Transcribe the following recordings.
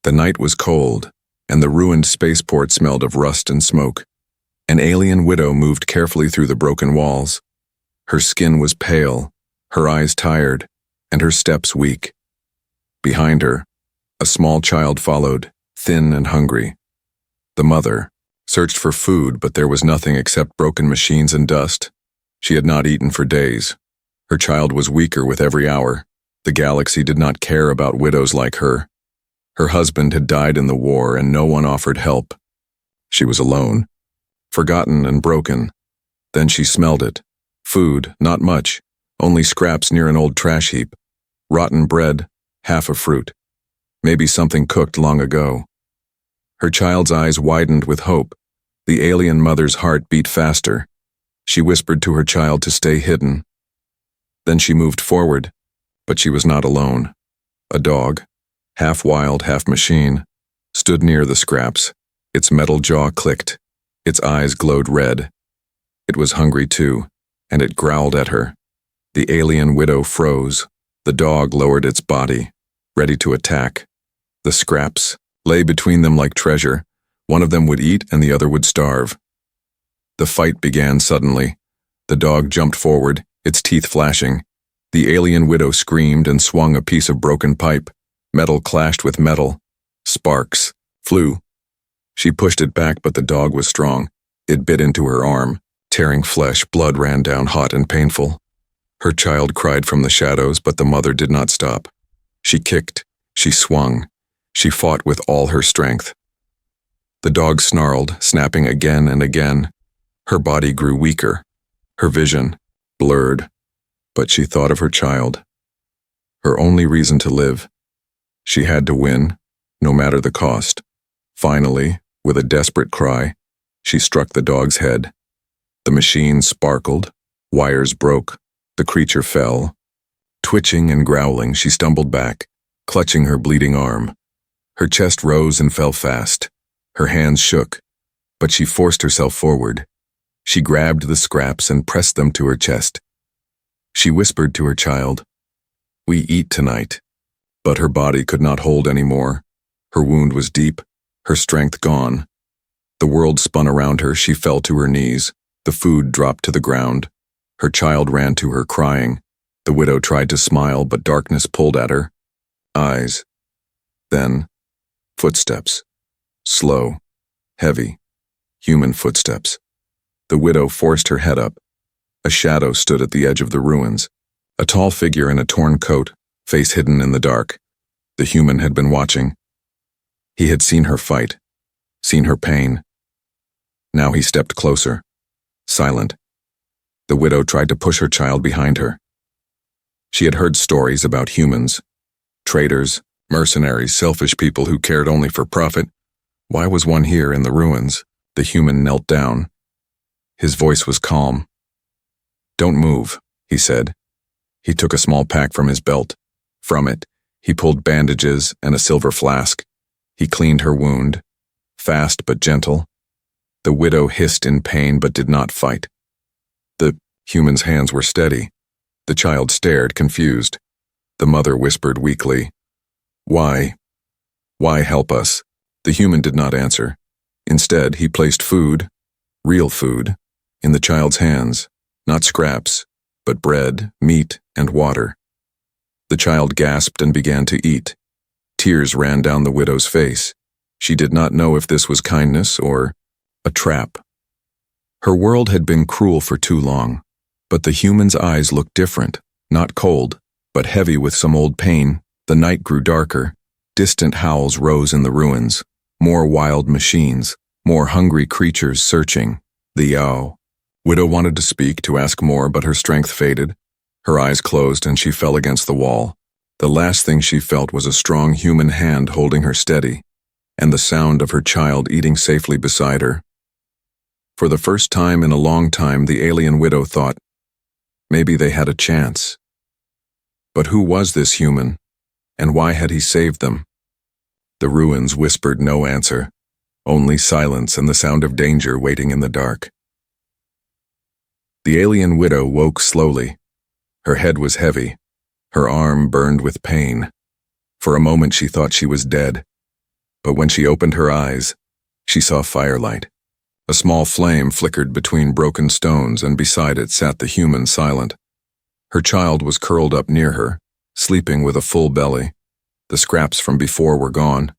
The night was cold, and the ruined spaceport smelled of rust and smoke. An alien widow moved carefully through the broken walls. Her skin was pale, her eyes tired, and her steps weak. Behind her, a small child followed, thin and hungry. The mother searched for food, but there was nothing except broken machines and dust. She had not eaten for days. Her child was weaker with every hour. The galaxy did not care about widows like her. Her husband had died in the war, and no one offered help. She was alone, forgotten and broken. Then she smelled it. Food, not much, only scraps near an old trash heap. Rotten bread, half a fruit. Maybe something cooked long ago. Her child's eyes widened with hope. The alien mother's heart beat faster. She whispered to her child to stay hidden. Then she moved forward, but she was not alone. A dog, half wild, half machine, stood near the scraps. Its metal jaw clicked. Its eyes glowed red. It was hungry too, and it growled at her. The alien widow froze. The dog lowered its body, ready to attack. The scraps lay between them like treasure. One of them would eat and the other would starve. The fight began suddenly. The dog jumped forward, its teeth flashing. The alien widow screamed and swung a piece of broken pipe. Metal clashed with metal. Sparks flew. She pushed it back, but the dog was strong. It bit into her arm. Tearing flesh, blood ran down hot and painful. Her child cried from the shadows, but the mother did not stop. She kicked. She swung. She fought with all her strength. The dog snarled, snapping again and again. Her body grew weaker. Her vision blurred. But she thought of her child. Her only reason to live. She had to win, no matter the cost. Finally, with a desperate cry, she struck the dog's head. The machine sparkled. Wires broke. The creature fell. Twitching and growling, she stumbled back, clutching her bleeding arm. Her chest rose and fell fast. Her hands shook, but she forced herself forward. She grabbed the scraps and pressed them to her chest. She whispered to her child, "We eat tonight." But her body could not hold anymore. Her wound was deep, her strength gone. The world spun around her. She fell to her knees. The food dropped to the ground. Her child ran to her, crying. The widow tried to smile, but darkness pulled at her. Eyes. Then, footsteps. Slow, heavy, human footsteps. The widow forced her head up. A shadow stood at the edge of the ruins. A tall figure in a torn coat, face hidden in the dark. The human had been watching. He had seen her fight, seen her pain. Now he stepped closer, silent. The widow tried to push her child behind her. She had heard stories about humans, traitors, mercenaries, selfish people who cared only for profit. Why was one here in the ruins? The human knelt down. His voice was calm. "Don't move," he said. He took a small pack from his belt. From it, he pulled bandages and a silver flask. He cleaned her wound, fast but gentle. The widow hissed in pain but did not fight. The human's hands were steady. The child stared, confused. The mother whispered weakly, "Why? Why help us?" The human did not answer. Instead, he placed food, real food, in the child's hands, not scraps, but bread, meat, and water. The child gasped and began to eat. Tears ran down the widow's face. She did not know if this was kindness or a trap. Her world had been cruel for too long, but the human's eyes looked different, not cold, but heavy with some old pain. The night grew darker. Distant howls rose in the ruins. More wild machines, more hungry creatures searching. The widow wanted to speak, to ask more, but her strength faded. Her eyes closed and she fell against the wall. The last thing she felt was a strong human hand holding her steady, and the sound of her child eating safely beside her. For the first time in a long time, the alien widow thought, maybe they had a chance. But who was this human, and why had he saved them? The ruins whispered no answer, only silence and the sound of danger waiting in the dark. The alien widow woke slowly. Her head was heavy. Her arm burned with pain. For a moment she thought she was dead. But when she opened her eyes, she saw firelight. A small flame flickered between broken stones, and beside it sat the human, silent. Her child was curled up near her, sleeping with a full belly. The scraps from before were gone.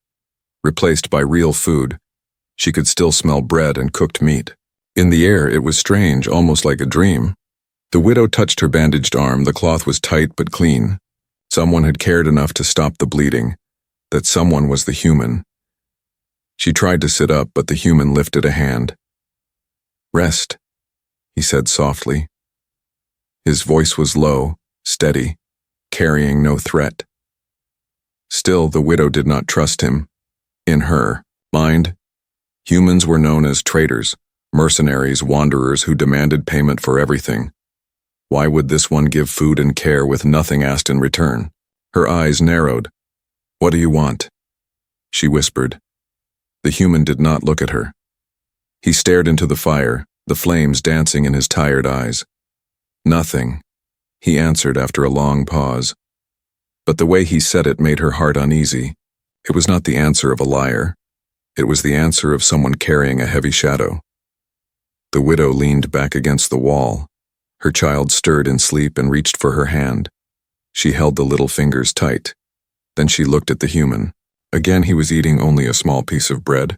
Replaced by real food, she could still smell bread and cooked meat. In the air, it was strange, almost like a dream. The widow touched her bandaged arm. The cloth was tight but clean. Someone had cared enough to stop the bleeding. That someone was the human. She tried to sit up, but the human lifted a hand. "Rest," he said softly. His voice was low, steady, carrying no threat. Still, the widow did not trust him. In her mind, humans were known as traitors, mercenaries, wanderers who demanded payment for everything. Why would this one give food and care with nothing asked in return? Her eyes narrowed. "What do you want?" she whispered. The human did not look at her. He stared into the fire, the flames dancing in his tired eyes. "Nothing," he answered after a long pause. But the way he said it made her heart uneasy. It was not the answer of a liar. It was the answer of someone carrying a heavy shadow. The widow leaned back against the wall. Her child stirred in sleep and reached for her hand. She held the little fingers tight. Then she looked at the human. Again, he was eating only a small piece of bread,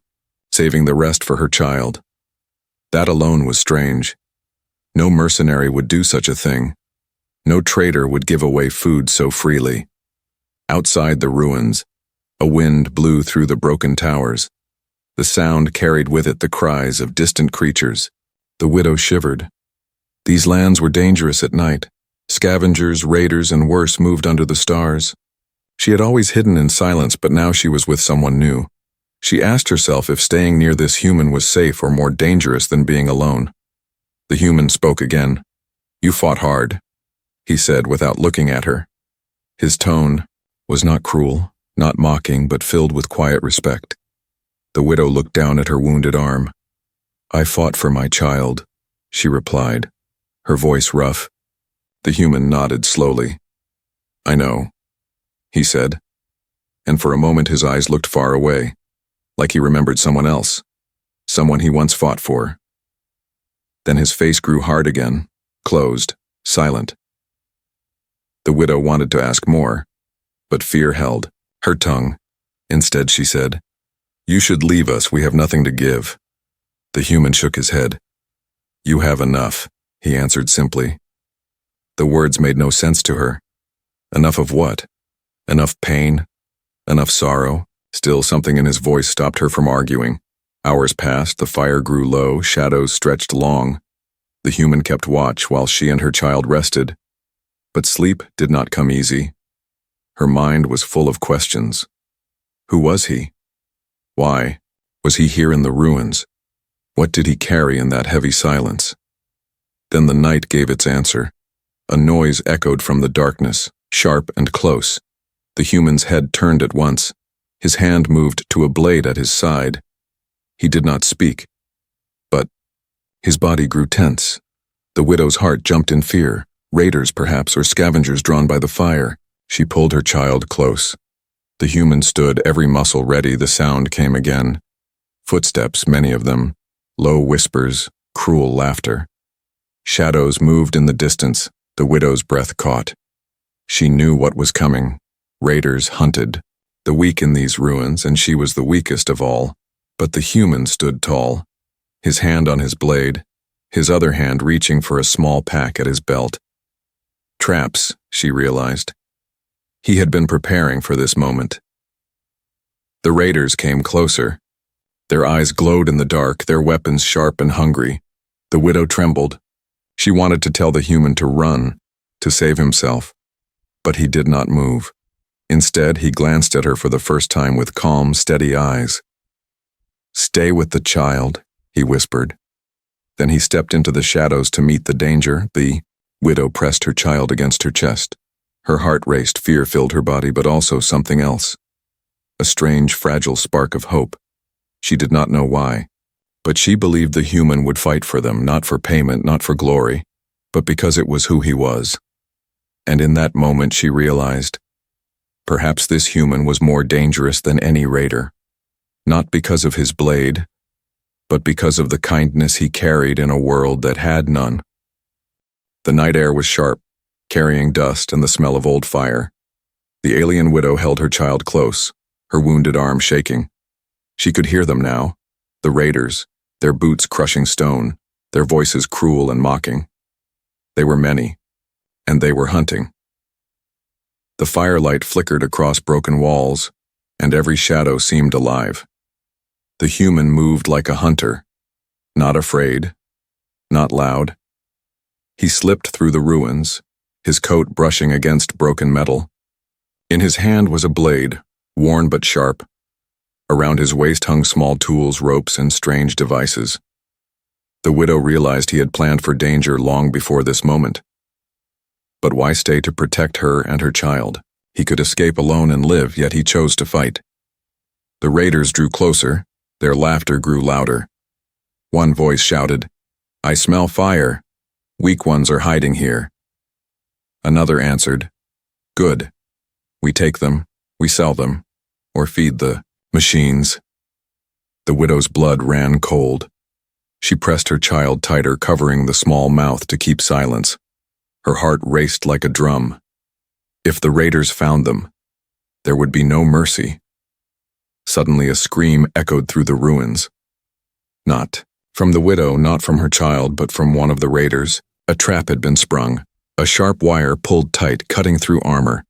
saving the rest for her child. That alone was strange. No mercenary would do such a thing. No traitor would give away food so freely. Outside the ruins, a wind blew through the broken towers. The sound carried with it the cries of distant creatures. The widow shivered. These lands were dangerous at night. Scavengers, raiders, and worse moved under the stars. She had always hidden in silence, but now she was with someone new. She asked herself if staying near this human was safe or more dangerous than being alone. The human spoke again. "You fought hard," he said without looking at her. His tone was not cruel, not mocking, but filled with quiet respect. The widow looked down at her wounded arm. "I fought for my child," she replied, her voice rough. The human nodded slowly. "I know," he said, and for a moment his eyes looked far away, like he remembered someone else, someone he once fought for. Then his face grew hard again, closed, silent. The widow wanted to ask more, but fear held her tongue. Instead, she said, "You should leave us, we have nothing to give." The human shook his head. "You have enough," he answered simply. The words made no sense to her. Enough of what? Enough pain? Enough sorrow? Still, something in his voice stopped her from arguing. Hours passed, the fire grew low, shadows stretched long. The human kept watch while she and her child rested. But sleep did not come easy. Her mind was full of questions. Who was he? Why was he here in the ruins? What did he carry in that heavy silence? Then the night gave its answer. A noise echoed from the darkness, sharp and close. The human's head turned at once. His hand moved to a blade at his side. He did not speak, but his body grew tense. The widow's heart jumped in fear. Raiders, perhaps, or scavengers drawn by the fire. She pulled her child close. The human stood, every muscle ready. The sound came again. Footsteps, many of them. Low whispers, cruel laughter. Shadows moved in the distance. The widow's breath caught. She knew what was coming. Raiders hunted the weak in these ruins, and she was the weakest of all. But the human stood tall, his hand on his blade, his other hand reaching for a small pack at his belt. Traps, she realized. He had been preparing for this moment. The raiders came closer. Their eyes glowed in the dark, their weapons sharp and hungry. The widow trembled. She wanted to tell the human to run, to save himself. But he did not move. Instead, he glanced at her for the first time with calm, steady eyes. "Stay with the child," he whispered. Then he stepped into the shadows to meet the danger. The widow pressed her child against her chest. Her heart raced, fear filled her body, but also something else. A strange, fragile spark of hope. She did not know why, but she believed the human would fight for them, not for payment, not for glory, but because it was who he was. And in that moment she realized, perhaps this human was more dangerous than any raider. not because of his blade, but because of the kindness he carried in a world that had none. The night air was sharp, carrying dust and the smell of old fire. The alien widow held her child close, her wounded arm shaking. She could hear them now, the raiders, their boots crushing stone, their voices cruel and mocking. They were many, and they were hunting. The firelight flickered across broken walls, and every shadow seemed alive. The human moved like a hunter, not afraid, not loud. He slipped through the ruins, his coat brushing against broken metal. In his hand was a blade, worn but sharp. Around his waist hung small tools, ropes, and strange devices. The widow realized he had planned for danger long before this moment. But why stay to protect her and her child? He could escape alone and live, yet he chose to fight. The raiders drew closer, their laughter grew louder. One voice shouted, "I smell fire. Weak ones are hiding here." Another answered, "Good. We take them, we sell them, or feed the machines." The widow's blood ran cold. She pressed her child tighter, covering the small mouth to keep silence. Her heart raced like a drum. If the raiders found them, there would be no mercy. Suddenly a scream echoed through the ruins. Not from the widow, not from her child, but from one of the raiders. A trap had been sprung. A sharp wire pulled tight, cutting through armor.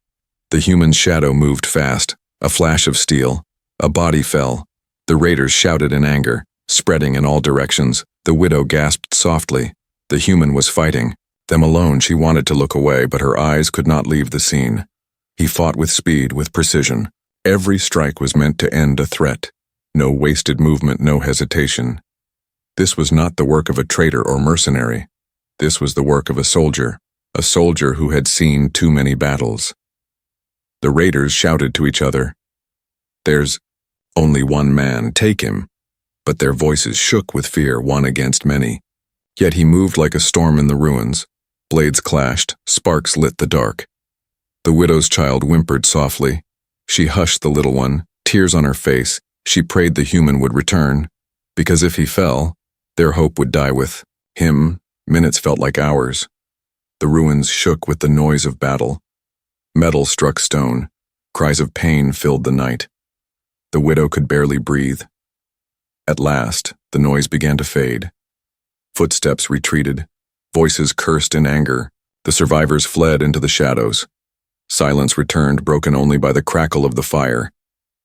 The human's shadow moved fast. A flash of steel. A body fell. The raiders shouted in anger, spreading in all directions. The widow gasped softly. The human was fighting. Them alone. She wanted to look away, but her eyes could not leave the scene. He fought with speed, with precision. Every strike was meant to end a threat. No wasted movement, no hesitation. This was not the work of a traitor or mercenary. This was the work of a soldier who had seen too many battles. The raiders shouted to each other, "There's only one man, take him." But their voices shook with fear, one against many. Yet he moved like a storm in the ruins. Blades clashed, sparks lit the dark. The widow's child whimpered softly. She hushed the little one, tears on her face. She prayed the human would return, because if he fell, their hope would die with him. Minutes felt like hours. The ruins shook with the noise of battle. Metal struck stone. Cries of pain filled the night. The widow could barely breathe. At last, the noise began to fade. Footsteps retreated. Voices cursed in anger. The survivors fled into the shadows. Silence returned, broken only by the crackle of the fire.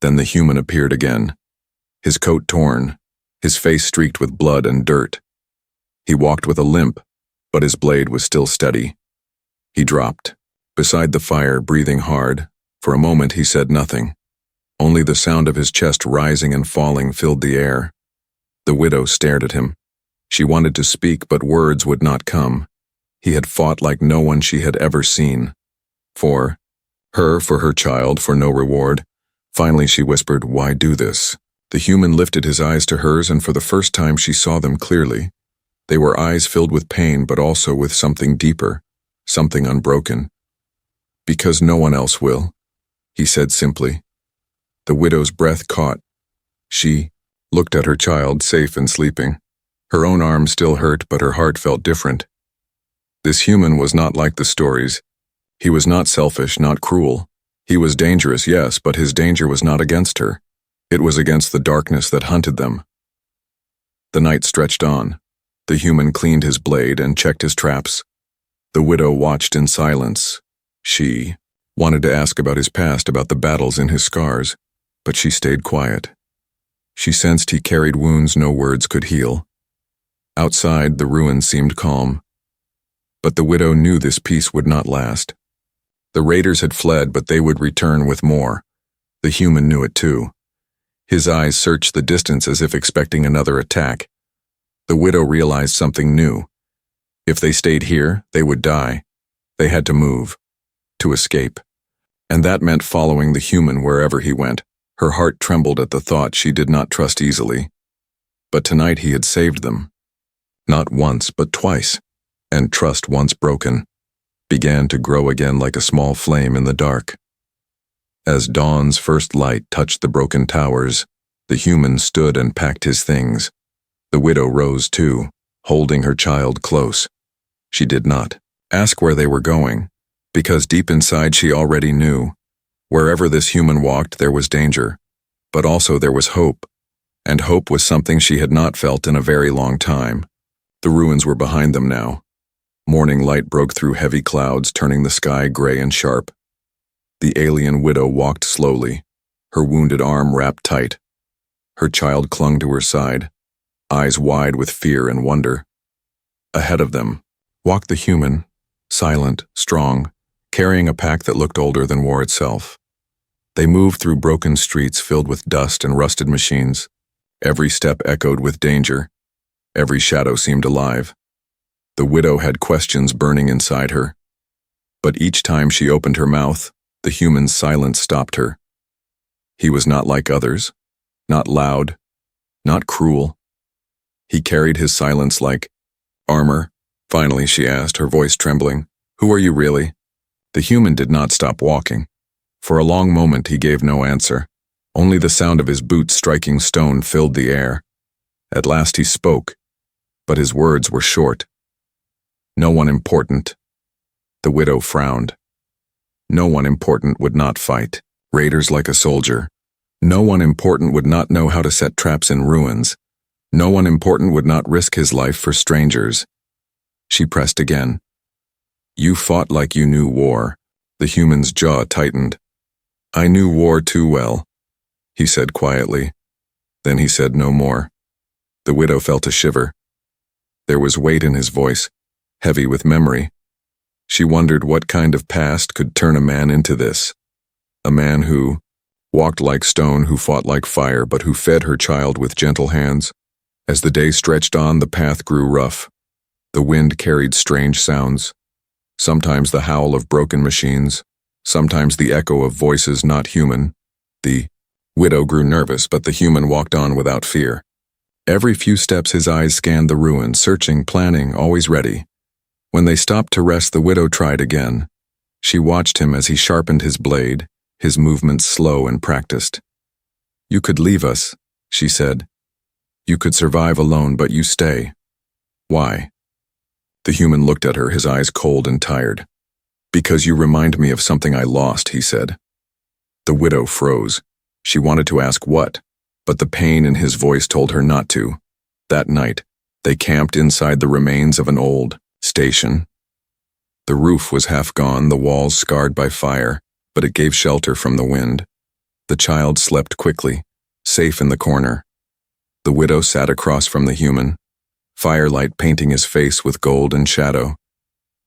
Then the human appeared again. His coat torn, his face streaked with blood and dirt. He walked with a limp, but his blade was still steady. He dropped, beside the fire, breathing hard. For a moment he said nothing. Only the sound of his chest rising and falling filled the air. The widow stared at him. She wanted to speak, but words would not come. He had fought like no one she had ever seen. For her child, for no reward. Finally she whispered, "Why do this?" The human lifted his eyes to hers, and for the first time she saw them clearly. They were eyes filled with pain, but also with something deeper, something unbroken. "Because no one else will," he said simply. The widow's breath caught. She looked at her child, safe and sleeping. Her own arm still hurt, but her heart felt different. This human was not like the stories. He was not selfish, not cruel. He was dangerous, yes, but his danger was not against her. It was against the darkness that hunted them. The night stretched on. The human cleaned his blade and checked his traps. The widow watched in silence. She wanted to ask about his past, about the battles in his scars, but she stayed quiet. She sensed he carried wounds no words could heal. Outside, the ruins seemed calm. But the widow knew this peace would not last. The raiders had fled, but they would return with more. The human knew it too. His eyes searched the distance as if expecting another attack. The widow realized something new. If they stayed here, they would die. They had to move, to escape. And that meant following the human wherever he went. Her heart trembled at the thought she did not trust easily. But tonight he had saved them. Not once, but twice. And trust, once broken, began to grow again like a small flame in the dark. As dawn's first light touched the broken towers, The human stood and packed his things. The widow rose too, holding her child close. She did not ask where they were going, because deep inside she already knew. Wherever this human walked there was danger, but also there was hope, and hope was something she had not felt in a very long time. The ruins were behind them now. Morning light broke through heavy clouds, turning the sky gray and sharp. The alien widow walked slowly, her wounded arm wrapped tight. Her child clung to her side, eyes wide with fear and wonder. Ahead of them walked the human, silent, strong, carrying a pack that looked older than war itself. They moved through broken streets filled with dust and rusted machines. Every step echoed with danger. Every shadow seemed alive. The widow had questions burning inside her. But each time she opened her mouth, the human's silence stopped her. He was not like others, not loud, not cruel. He carried his silence like armor. Finally, she asked, her voice trembling, "Who are you really?" The human did not stop walking. For a long moment he gave no answer. Only the sound of his boots striking stone filled the air. At last he spoke, but his words were short. "No one important." The widow frowned. No one important would not fight raiders like a soldier. No one important would not know how to set traps in ruins. No one important would not risk his life for strangers. She pressed again. "You fought like you knew war." The human's jaw tightened. "I knew war too well," he said quietly. Then he said no more. The widow felt a shiver. There was weight in his voice, heavy with memory. She wondered what kind of past could turn a man into this. A man who walked like stone, who fought like fire, but who fed her child with gentle hands. As the day stretched on, the path grew rough. The wind carried strange sounds. Sometimes the howl of broken machines, sometimes the echo of voices not human. The widow grew nervous, but the human walked on without fear. Every few steps his eyes scanned the ruins, searching, planning, always ready. When they stopped to rest, the widow tried again. She watched him as he sharpened his blade, his movements slow and practiced. "You could leave us," she said. "You could survive alone, but you stay. Why?" The human looked at her, his eyes cold and tired. "Because you remind me of something I lost," he said. The widow froze. She wanted to ask what, but the pain in his voice told her not to. That night, they camped inside the remains of an old station. The roof was half gone, the walls scarred by fire, but it gave shelter from the wind. The child slept quickly, safe in the corner. The widow sat across from the human, firelight painting his face with gold and shadow.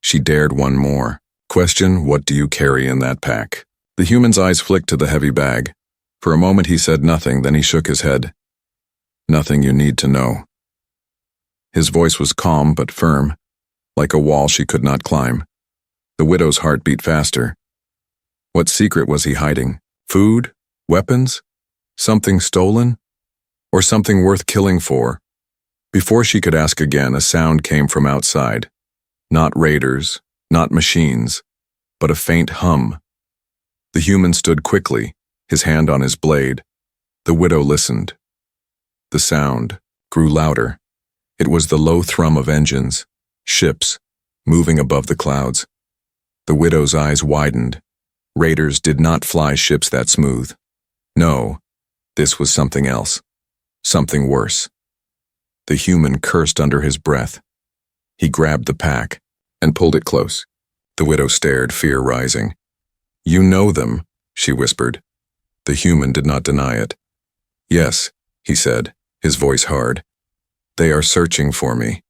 She dared one more question: "What do you carry in that pack?" The human's eyes flicked to the heavy bag. For a moment he said nothing, then he shook his head. "Nothing you need to know." His voice was calm but firm, like a wall she could not climb. The widow's heart beat faster. What secret was he hiding? Food? Weapons? Something stolen? Or something worth killing for? Before she could ask again, a sound came from outside. Not raiders, not machines, but a faint hum. The human stood quickly, his hand on his blade. The widow listened. The sound grew louder. It was the low thrum of engines, ships, moving above the clouds. The widow's eyes widened. Raiders did not fly ships that smooth. No, this was something else, something worse. The human cursed under his breath. He grabbed the pack and pulled it close. The widow stared, fear rising. "You know them," she whispered. The human did not deny it. "Yes," he said, his voice hard. "They are searching for me."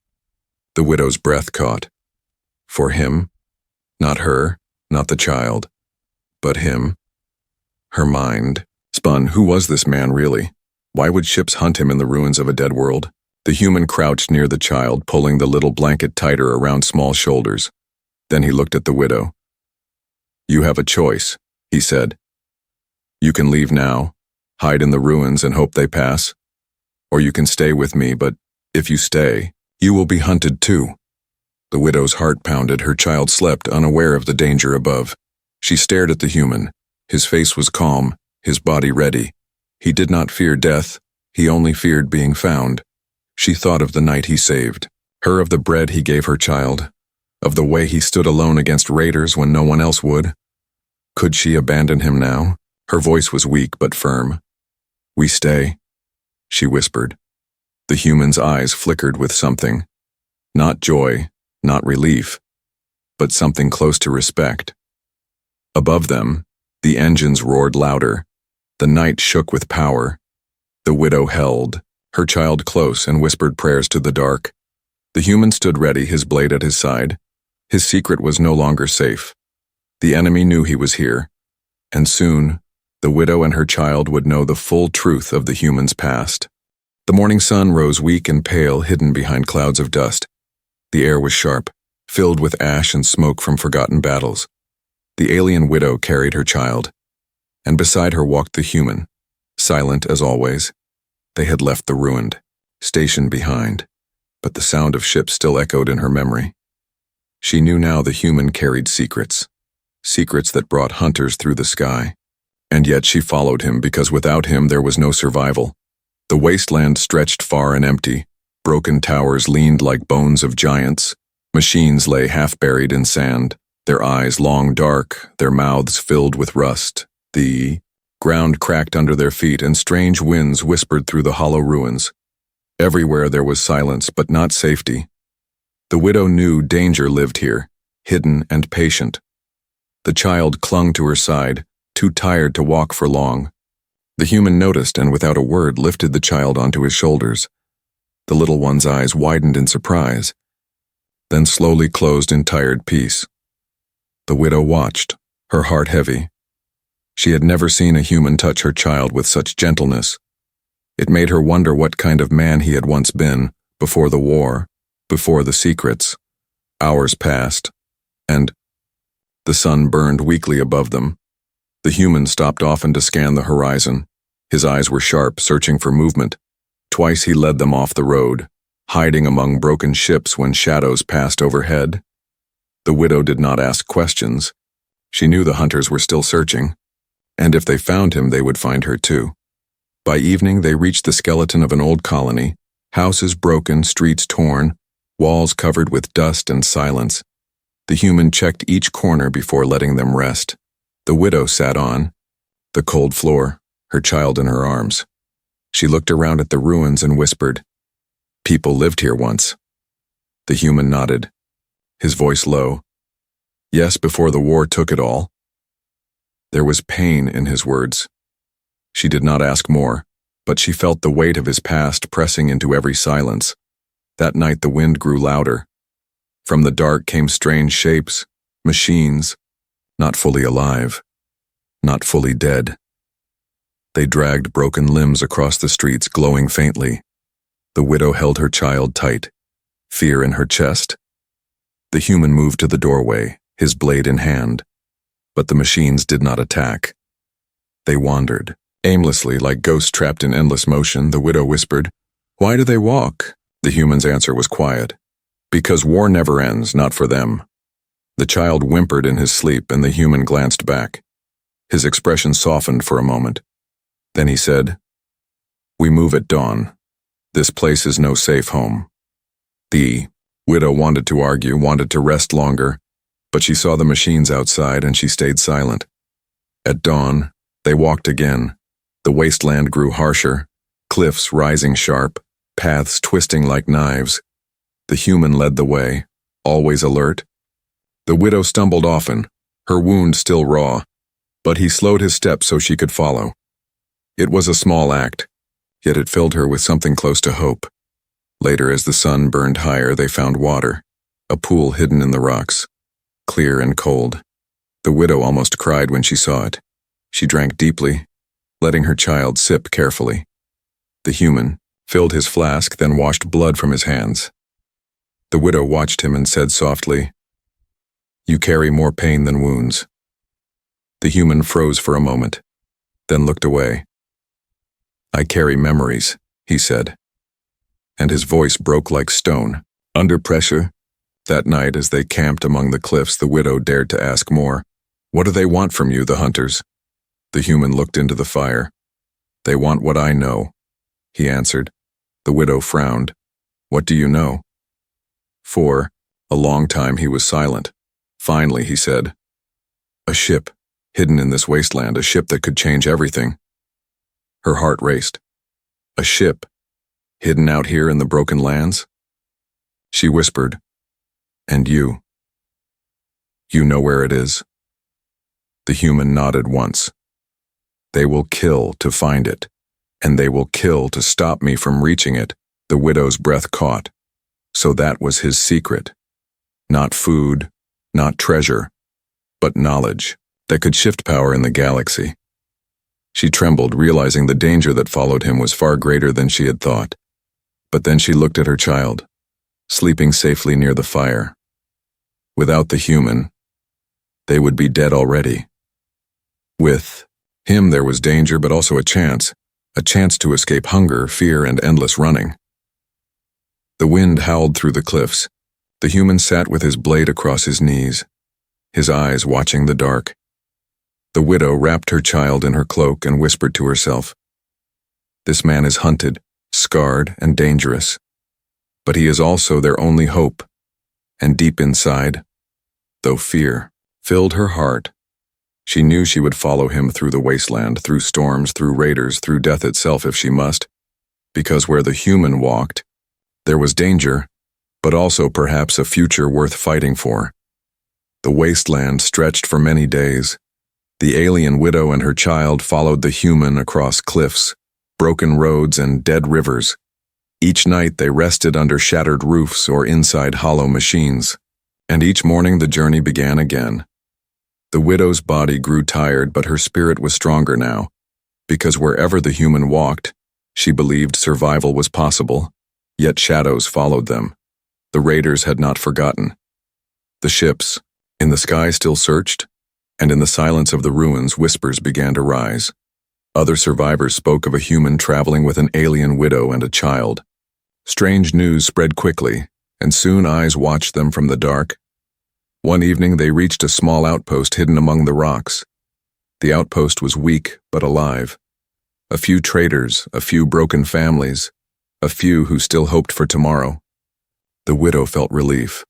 The widow's breath caught. For him? Not her, not the child, but him. Her mind spun. Who was this man really? Why would ships hunt him in the ruins of a dead world? The human crouched near the child, pulling the little blanket tighter around small shoulders. Then he looked at the widow. "You have a choice," he said. "You can leave now, hide in the ruins and hope they pass. Or you can stay with me, but if you stay, you will be hunted too." The widow's heart pounded. Her child slept, unaware of the danger above. She stared at the human. His face was calm, his body ready. He did not fear death, He only feared being found. She thought of the night he saved, her of the bread he gave her child, of the way he stood alone against raiders when no one else would. Could she abandon him now? Her voice was weak but firm. "We stay," she whispered. The human's eyes flickered with something. Not joy, not relief, but something close to respect. Above them, the engines roared louder. The night shook with power. The widow held, her child close, and whispered prayers to the dark. The human stood ready, his blade at his side. His secret was no longer safe. The enemy knew he was here, and soon, the widow and her child would know the full truth of the human's past. The morning sun rose weak and pale, hidden behind clouds of dust. The air was sharp, filled with ash and smoke from forgotten battles. The alien widow carried her child, and beside her walked the human, silent as always. They had left the ruined station behind, but the sound of ships still echoed in her memory. She knew now the human carried secrets, secrets that brought hunters through the sky. And yet she followed him because without him there was no survival. The wasteland stretched far and empty. Broken towers leaned like bones of giants. Machines lay half-buried in sand, their eyes long dark, their mouths filled with rust. The ground cracked under their feet, and strange winds whispered through the hollow ruins. Everywhere there was silence, but not safety. The widow knew danger lived here, hidden and patient. The child clung to her side, too tired to walk for long. The human noticed and without a word lifted the child onto his shoulders. The little one's eyes widened in surprise, then slowly closed in tired peace. The widow watched, her heart heavy. She had never seen a human touch her child with such gentleness. It made her wonder what kind of man he had once been, before the war, before the secrets. Hours passed, and the sun burned weakly above them. The human stopped often to scan the horizon. His eyes were sharp, searching for movement. Twice he led them off the road, hiding among broken ships when shadows passed overhead. The widow did not ask questions. She knew the hunters were still searching, and if they found him, they would find her too. By evening, they reached the skeleton of an old colony, houses broken, streets torn, walls covered with dust and silence. The human checked each corner before letting them rest. The widow sat on the cold floor, her child in her arms. She looked around at the ruins and whispered, "People lived here once." The human nodded, his voice low. "Yes, before the war took it all." There was pain in his words. She did not ask more, but she felt the weight of his past pressing into every silence. That night the wind grew louder. From the dark came strange shapes, machines, not fully alive, not fully dead. They dragged broken limbs across the streets, glowing faintly. The widow held her child tight, fear in her chest. The human moved to the doorway, his blade in hand. But the machines did not attack. They wandered, aimlessly, like ghosts trapped in endless motion. The widow whispered, "Why do they walk?" The human's answer was quiet. "Because war never ends, not for them." The child whimpered in his sleep, and the human glanced back. His expression softened for a moment. Then he said, "We move at dawn. This place is no safe home." The widow wanted to argue, wanted to rest longer, but she saw the machines outside and she stayed silent. At dawn, they walked again. The wasteland grew harsher, cliffs rising sharp, paths twisting like knives. The human led the way, always alert. The widow stumbled often, her wound still raw, but he slowed his steps so she could follow. It was a small act, yet it filled her with something close to hope. Later, as the sun burned higher, they found water, a pool hidden in the rocks, clear and cold. The widow almost cried when she saw it. She drank deeply, letting her child sip carefully. The human filled his flask, then washed blood from his hands. The widow watched him and said softly, "You carry more pain than wounds." The human froze for a moment, then looked away. "I carry memories," he said, and his voice broke like stone. Under pressure, that night as they camped among the cliffs, the widow dared to ask more. "What do they want from you, the hunters?" The human looked into the fire. "They want what I know. he answered. The widow frowned. What do you know? For a long time he was silent. Finally, he said, a ship, hidden in this wasteland, a ship that could change everything. Her heart raced. A ship, hidden out here in the broken lands? She whispered, and you? You know where it is? The human nodded once. They will kill to find it, and they will kill to stop me from reaching it. The widow's breath caught. So that was his secret. Not food, not treasure, but knowledge that could shift power in the galaxy. She trembled, realizing the danger that followed him was far greater than she had thought. But then she looked at her child, sleeping safely near the fire. Without the human, they would be dead already. With him there was danger, but also a chance to escape hunger, fear, and endless running. The wind howled through the cliffs. The human sat with his blade across his knees, his eyes watching the dark. The widow wrapped her child in her cloak and whispered to herself, this man is hunted, scarred, and dangerous, but he is also their only hope. And deep inside, though fear filled her heart, she knew she would follow him through the wasteland, through storms, through raiders, through death itself if she must, because where the human walked, there was danger, but also perhaps a future worth fighting for. The wasteland stretched for many days. The alien widow and her child followed the human across cliffs, broken roads, and dead rivers. Each night they rested under shattered roofs or inside hollow machines, and each morning the journey began again. The widow's body grew tired, but her spirit was stronger now, because wherever the human walked, she believed survival was possible, yet shadows followed them. The raiders had not forgotten. The ships in the sky still searched, and in the silence of the ruins whispers began to rise. Other survivors spoke of a human traveling with an alien widow and a child. Strange news spread quickly, and soon eyes watched them from the dark. One evening they reached a small outpost hidden among the rocks. The outpost was weak but alive. A few traders, a few broken families, a few who still hoped for tomorrow. The widow felt relief.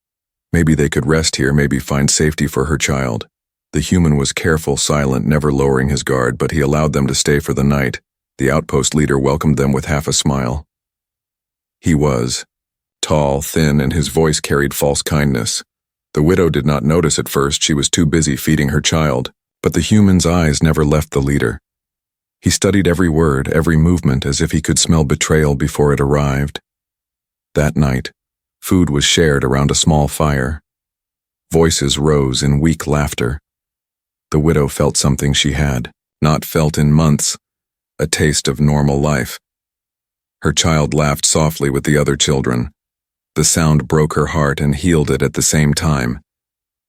Maybe they could rest here, maybe find safety for her child. The human was careful, silent, never lowering his guard, but he allowed them to stay for the night. The outpost leader welcomed them with half a smile. He was tall, thin, and his voice carried false kindness. The widow did not notice at first. She was too busy feeding her child, but the human's eyes never left the leader. He studied every word, every movement, as if he could smell betrayal before it arrived. That night, food was shared around a small fire. Voices rose in weak laughter. The widow felt something she had not felt in months, a taste of normal life. Her child laughed softly with the other children. The sound broke her heart and healed it at the same time.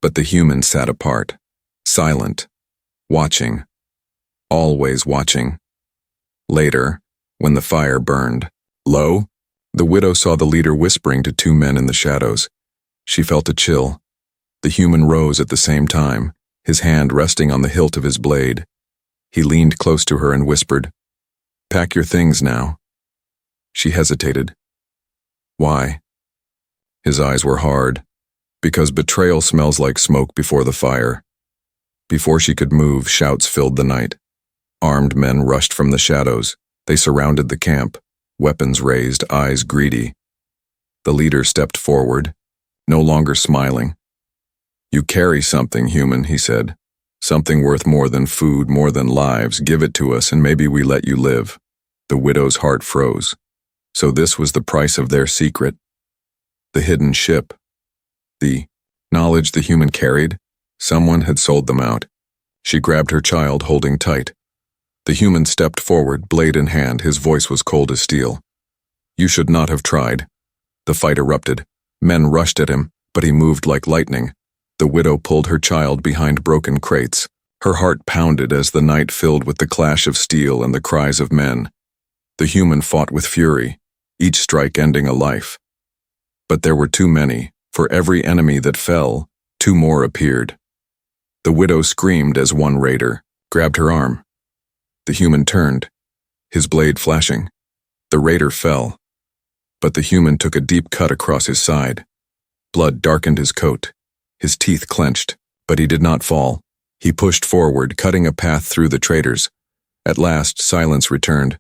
But the human sat apart, silent, watching, always watching. Later, when the fire burned low, the widow saw the leader whispering to two men in the shadows. She felt a chill. The human rose at the same time, his hand resting on the hilt of his blade. He leaned close to her and whispered, "Pack your things now." She hesitated. Why? His eyes were hard. Because betrayal smells like smoke before the fire. Before she could move, shouts filled the night. Armed men rushed from the shadows. They surrounded the camp, weapons raised, eyes greedy. The leader stepped forward, no longer smiling. "You carry something, human," he said. "Something worth more than food, more than lives. Give it to us and maybe we let you live." The widow's heart froze. So this was the price of their secret. The hidden ship. The knowledge the human carried. Someone had sold them out. She grabbed her child, holding tight. The human stepped forward, blade in hand. His voice was cold as steel. "You should not have tried." The fight erupted. Men rushed at him, but he moved like lightning. The widow pulled her child behind broken crates. Her heart pounded as the night filled with the clash of steel and the cries of men. The human fought with fury, each strike ending a life. But there were too many. For every enemy that fell, two more appeared. The widow screamed as one raider grabbed her arm. The human turned, his blade flashing. The raider fell, but the human took a deep cut across his side. Blood darkened his coat. His teeth clenched, but he did not fall. He pushed forward, cutting a path through the traitors. At last, silence returned.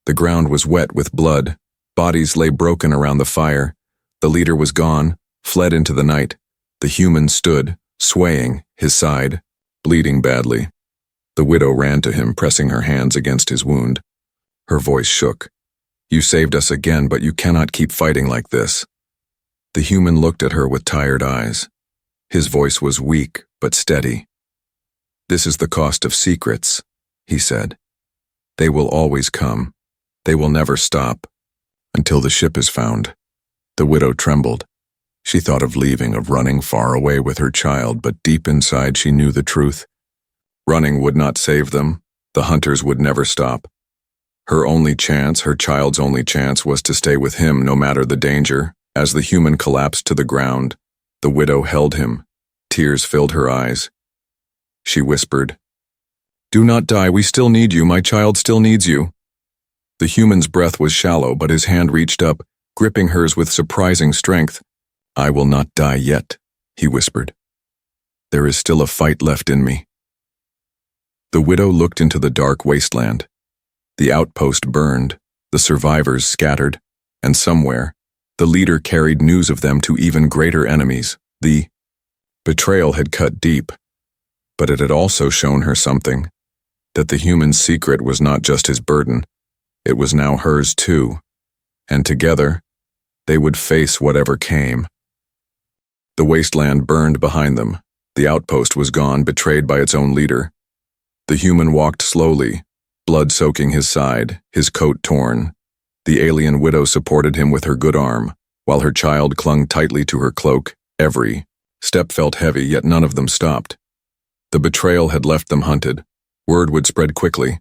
The ground was wet with blood. Bodies lay broken around the fire. The leader was gone, fled into the night. The human stood, swaying, his side, bleeding badly. The widow ran to him, pressing her hands against his wound. Her voice shook. "You saved us again, but you cannot keep fighting like this." The human looked at her with tired eyes. His voice was weak, but steady. "This is the cost of secrets," he said. "They will always come. They will never stop. Until the ship is found." The widow trembled. She thought of leaving, of running far away with her child, but deep inside she knew the truth. Running would not save them. The hunters would never stop. Her only chance, her child's only chance, was to stay with him no matter the danger. As the human collapsed to the ground, the widow held him. Tears filled her eyes. She whispered, "Do not die, we still need you, my child still needs you." The human's breath was shallow, but his hand reached up, gripping hers with surprising strength. "I will not die yet," he whispered. "There is still a fight left in me." The widow looked into the dark wasteland. The outpost burned, the survivors scattered, and somewhere, the leader carried news of them to even greater enemies. The betrayal had cut deep, but it had also shown her something, that the human's secret was not just his burden, it was now hers too, and together, they would face whatever came. The wasteland burned behind them. The outpost was gone, betrayed by its own leader. The human walked slowly, blood soaking his side, his coat torn. The alien widow supported him with her good arm, while her child clung tightly to her cloak. Every step felt heavy, yet none of them stopped. The betrayal had left them hunted. Word would spread quickly.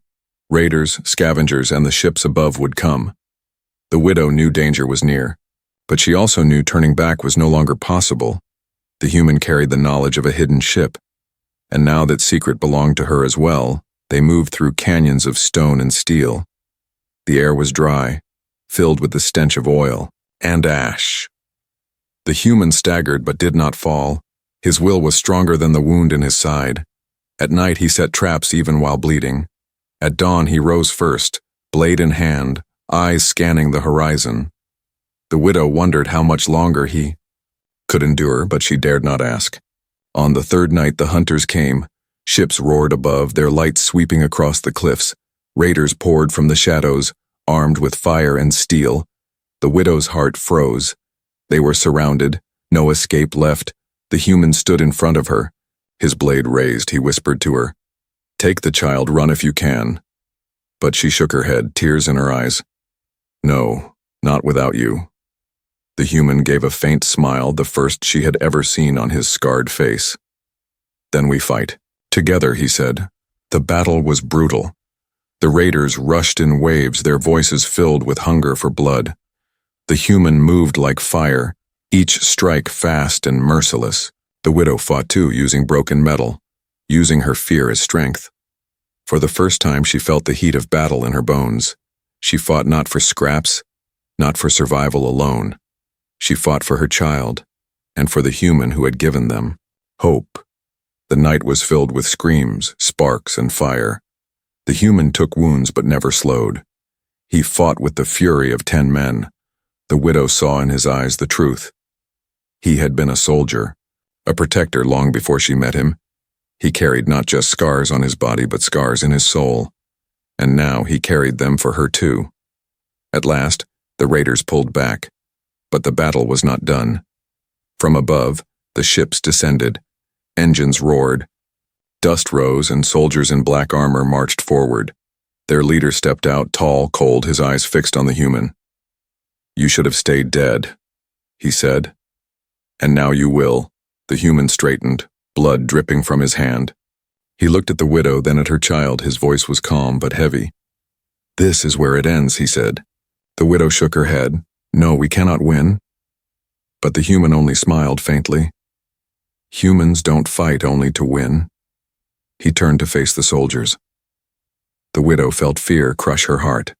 Raiders, scavengers, and the ships above would come. The widow knew danger was near, but she also knew turning back was no longer possible. The human carried the knowledge of a hidden ship, and now that secret belonged to her as well, they moved through canyons of stone and steel. The air was dry, filled with the stench of oil and ash. The human staggered but did not fall. His will was stronger than the wound in his side. At night he set traps even while bleeding. At dawn he rose first, blade in hand, eyes scanning the horizon. The widow wondered how much longer he could endure, but she dared not ask. On the third night the hunters came. Ships roared above, their lights sweeping across the cliffs. Raiders poured from the shadows, armed with fire and steel. The widow's heart froze. They were surrounded, no escape left. The human stood in front of her. His blade raised, he whispered to her, "Take the child, run if you can." But she shook her head, tears in her eyes. "No, not without you." The human gave a faint smile, the first she had ever seen on his scarred face. "Then we fight. Together," he said. The battle was brutal. The raiders rushed in waves, their voices filled with hunger for blood. The human moved like fire, each strike fast and merciless. The widow fought too, using broken metal, using her fear as strength. For the first time she felt the heat of battle in her bones. She fought not for scraps, not for survival alone. She fought for her child, and for the human who had given them hope. The night was filled with screams, sparks, and fire. The human took wounds but never slowed. He fought with the fury of 10 men. The widow saw in his eyes the truth. He had been a soldier, a protector long before she met him. He carried not just scars on his body but scars in his soul. And now he carried them for her too. At last, the raiders pulled back. But the battle was not done. From above, the ships descended. Engines roared. Dust rose and soldiers in black armor marched forward. Their leader stepped out, tall, cold, his eyes fixed on the human. "You should have stayed dead," he said. "And now you will." The human straightened, blood dripping from his hand. He looked at the widow, then at her child. His voice was calm but heavy. "This is where it ends," he said. The widow shook her head. "No, we cannot win." But the human only smiled faintly. "Humans don't fight only to win." He turned to face the soldiers. The widow felt fear crush her heart.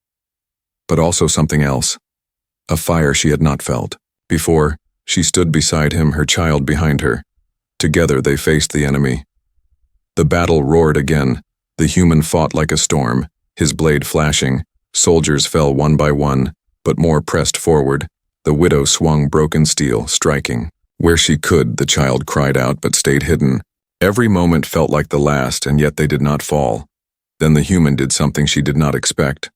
but also something else. A fire she had not felt. Before, she stood beside him, her child behind her. Together they faced the enemy. The battle roared again. The human fought like a storm, his blade flashing. Soldiers fell one by one, but more pressed forward. The widow swung broken steel, striking. Where she could, the child cried out but stayed hidden. Every moment felt like the last, and yet they did not fall. Then the human did something she did not expect.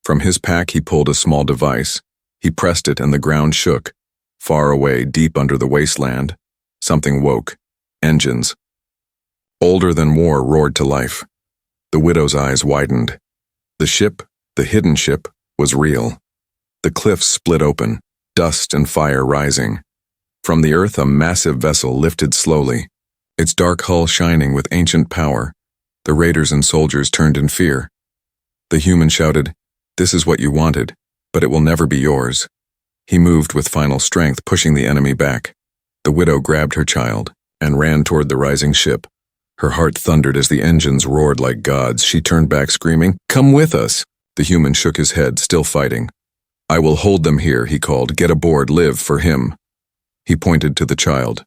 From his pack he pulled a small device. He pressed it and the ground shook. Far away, deep under the wasteland, something woke. Engines. Older than war, roared to life. The widow's eyes widened. The ship, the hidden ship, was real. The cliffs split open, dust and fire rising. From the earth a massive vessel lifted slowly, its dark hull shining with ancient power. The raiders and soldiers turned in fear. The human shouted, "This is what you wanted, but it will never be yours." He moved with final strength, pushing the enemy back. The widow grabbed her child and ran toward the rising ship. Her heart thundered as the engines roared like gods. She turned back screaming, "Come with us!" The human shook his head, still fighting. "I will hold them here," he called. "Get aboard, live for him." He pointed to the child.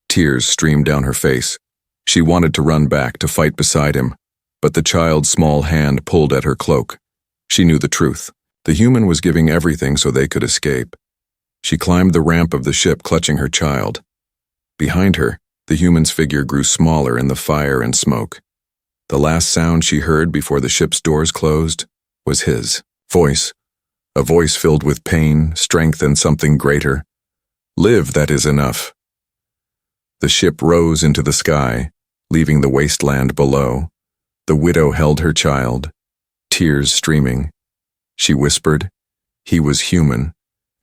Tears streamed down her face. She wanted to run back, to fight beside him, but the child's small hand pulled at her cloak. She knew the truth. The human was giving everything so they could escape. She climbed the ramp of the ship, clutching her child. Behind her, the human's figure grew smaller in the fire and smoke. The last sound she heard before the ship's doors closed was his voice, a voice filled with pain, strength, and something greater. "Live, that is enough." The ship rose into the sky, leaving the wasteland below. The widow held her child, tears streaming. She whispered, "He was human,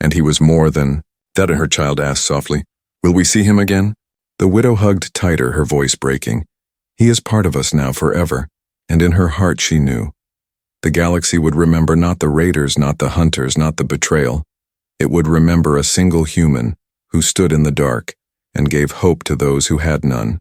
and he was more than..." "That," her child asked softly. "Will we see him again?" The widow hugged tighter, her voice breaking. "He is part of us now forever," and in her heart she knew. The galaxy would remember not the raiders, not the hunters, not the betrayal. It would remember a single human who stood in the dark and gave hope to those who had none.